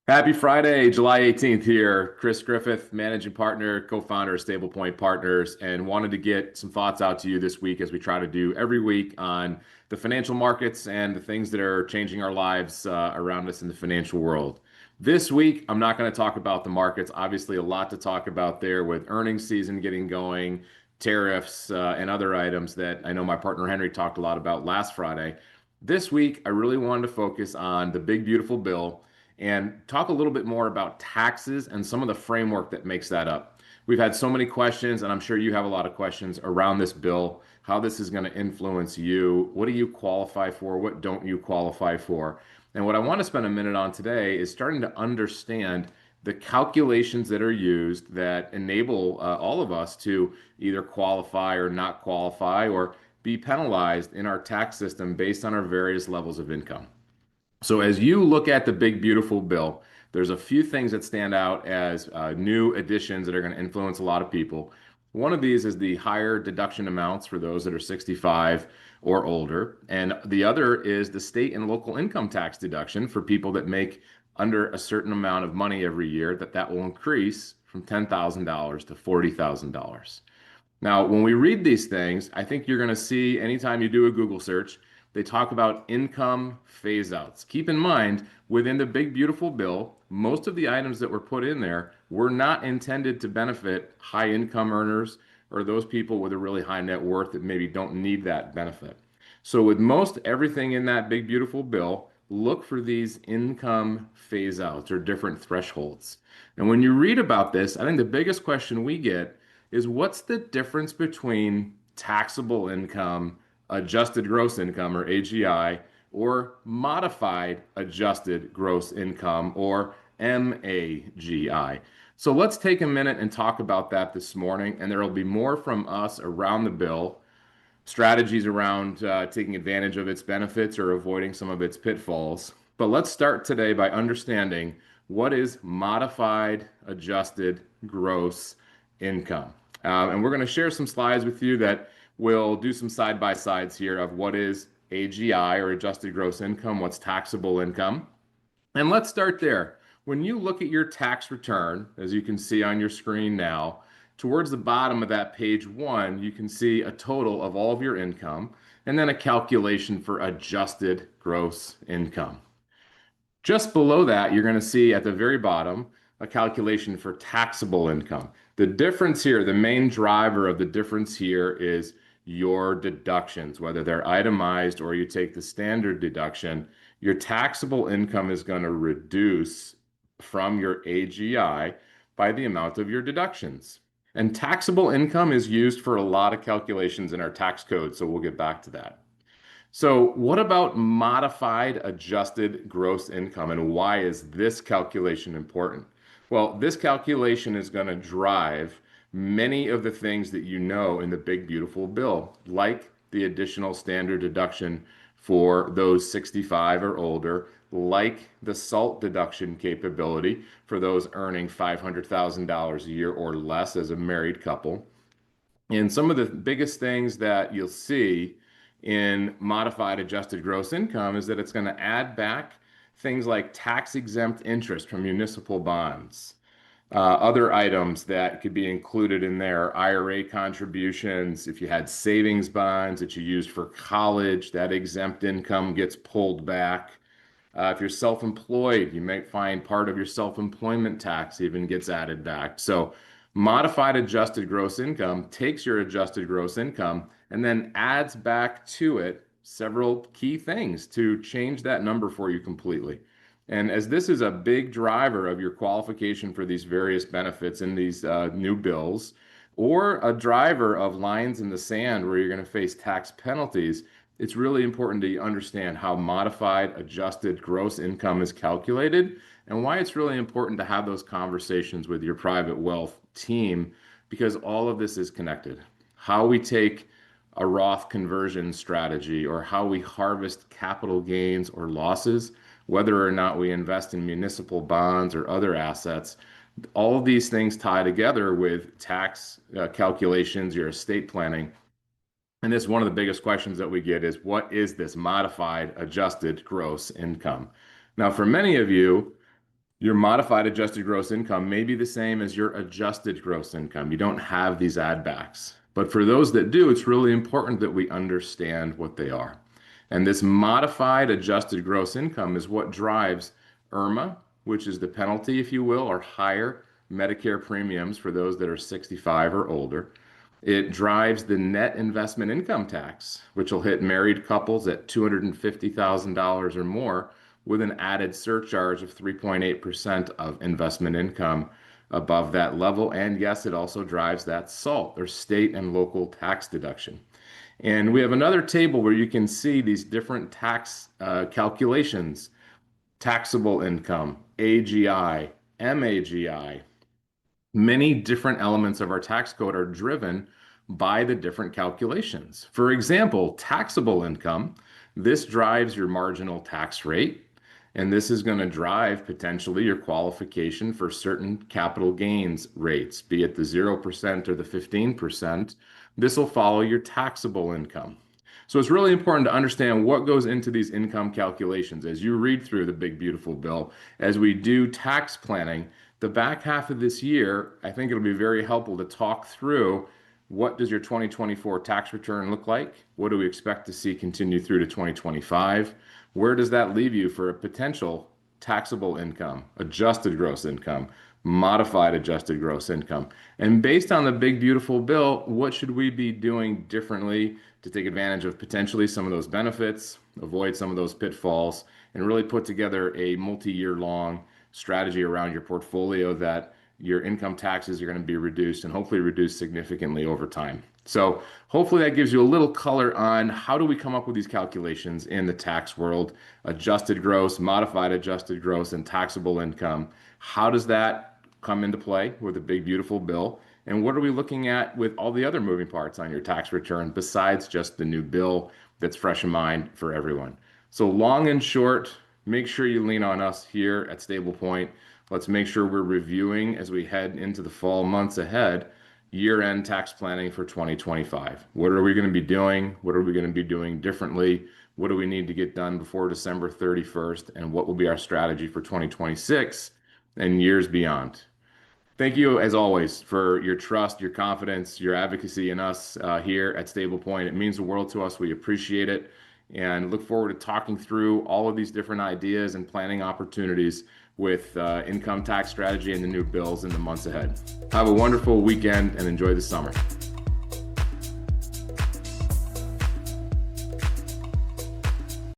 Happy Friday, July 18th here. Chris Griffith, managing partner, co-founder of Stablepoint Partners, and wanted to get some thoughts out to you this week as we try to do every week on the financial markets and the things that are changing our lives around us in the financial world. This week, I'm not going to talk about the markets. Obviously, a lot to talk about there with earnings season getting going, tariffs, and other items that I know my partner Henry talked a lot about last Friday. This week, I really wanted to focus on the big, beautiful bill and talk a little bit more about taxes and some of the framework that makes that up. We've had so many questions, and I'm sure you have a lot of questions around this bill, how this is going to influence you. What do you qualify for? What don't you qualify for? And what I want to spend a minute on today is starting to understand the calculations that are used that enable all of us to either qualify or not qualify or be penalized in our tax system based on our various levels of income. So as you look at the big, beautiful bill, there's a few things that stand out as new additions that are going to influence a lot of people. One of these is the higher deduction amounts for those that are 65 or older. And the other is the state and local income tax deduction for people that make under a certain amount of money every year, that will increase from $10,000 to $40,000. Now, when we read these things, I think you're going to see anytime you do a Google search, they talk about income phase outs. Keep in mind, within the big, beautiful bill, most of the items that were put in there were not intended to benefit high income earners or those people with a really high net worth that maybe don't need that benefit. So, with most everything in that big, beautiful bill, look for these income phase outs or different thresholds. And when you read about this, I think the biggest question we get is what's the difference between taxable income, adjusted gross income or AGI, or modified adjusted gross income or MAGI. So let's take a minute and talk about that this morning, and there will be more from us around the bill, strategies around taking advantage of its benefits or avoiding some of its pitfalls. But let's start today by understanding what is modified adjusted gross income. And we're going to share some slides with you that will do some side-by-sides here of what is AGI or adjusted gross income, what's taxable income. And let's start there. When you look at your tax return, as you can see on your screen now, towards the bottom of that page one, you can see a total of all of your income and then a calculation for adjusted gross income. Just below that, you're going to see at the very bottom a calculation for taxable income. The difference here, the main driver of the difference here is your deductions, whether they're itemized or you take the standard deduction. Your taxable income is going to reduce from your AGI by the amount of your deductions. And taxable income is used for a lot of calculations in our tax code, so we'll get back to that. So what about modified adjusted gross income, and why is this calculation important? Well, this calculation is going to drive many of the things that you know in the big, beautiful bill, like the additional standard deduction for those 65 or older, like the SALT deduction capability for those earning $500,000 a year or less as a married couple. And some of the biggest things that you'll see in modified adjusted gross income is that it's going to add back things like tax-exempt interest from municipal bonds. Other items that could be included in there, IRA contributions, if you had savings bonds that you used for college, that exempt income gets pulled back. If you're self-employed, you might find part of your self-employment tax even gets added back. So modified adjusted gross income takes your adjusted gross income and then adds back to it several key things to change that number for you completely. And as this is a big driver of your qualification for these various benefits in these new bills, or a driver of lines in the sand where you're going to face tax penalties, it's really important to understand how modified adjusted gross income is calculated and why it's really important to have those conversations with your private wealth team, because all of this is connected. How we take a Roth conversion strategy or how we harvest capital gains or losses, whether or not we invest in municipal bonds or other assets, all of these things tie together with tax calculations, your estate planning. And this one of the biggest questions that we get is, what is this modified adjusted gross income? Now, for many of you, Your modified adjusted gross income may be the same as your adjusted gross income. You don't have these add backs. But for those that do, it's really important that we understand what they are. And this modified adjusted gross income is what drives IRMA, which is the penalty, if you will, or higher Medicare premiums for those that are 65 or older. It drives the net investment income tax, which will hit married couples at $250,000 or more with an added surcharge of 3.8% of investment income above that level. And yes, it also drives that SALT or state and local tax deduction. And we have another table where you can see these different tax calculations: taxable income, AGI, MAGI. Many different elements of our tax code are driven by the different calculations. For example, taxable income, this drives your marginal tax rate, and this is going to drive potentially your qualification for certain capital gains rates, be it the 0% or the 15%. This will follow your taxable income. So it's really important to understand what goes into these income calculations as you read through the big, beautiful bill. As we do tax planning, the back half of this year, I think it'll be very helpful to talk through what does your 2024 tax return look like? What do we expect to see continue through to 2025? Where does that leave you for a potential taxable income, adjusted gross income, modified adjusted gross income? And based on the big, beautiful bill, what should we be doing differently to take advantage of potentially some of those benefits, avoid some of those pitfalls, and really put together a multi-year long strategy around your portfolio that your income taxes are going to be reduced and hopefully reduced significantly over time. So hopefully that gives you a little color on how do we come up with these calculations in the tax world: adjusted gross, modified adjusted gross, and taxable income. How does that come into play with a big, beautiful bill? And what are we looking at with all the other moving parts on your tax return besides just the new bill that's fresh in mind for everyone? So long and short, make sure you lean on us here at Stablepoint. Let's make sure we're reviewing as we head into the fall months ahead, year-end tax planning for 2025. What are we going to be doing? What are we going to be doing differently? What do we need to get done before December 31st? And what will be our strategy for 2026 and years beyond? Thank you, as always, for your trust, your confidence, your advocacy in us here at Stablepoint. It means the world to us. We appreciate it and look forward to talking through all of these different ideas and planning opportunities with income tax strategy and the new bills in the months ahead. Have a wonderful weekend and enjoy the summer.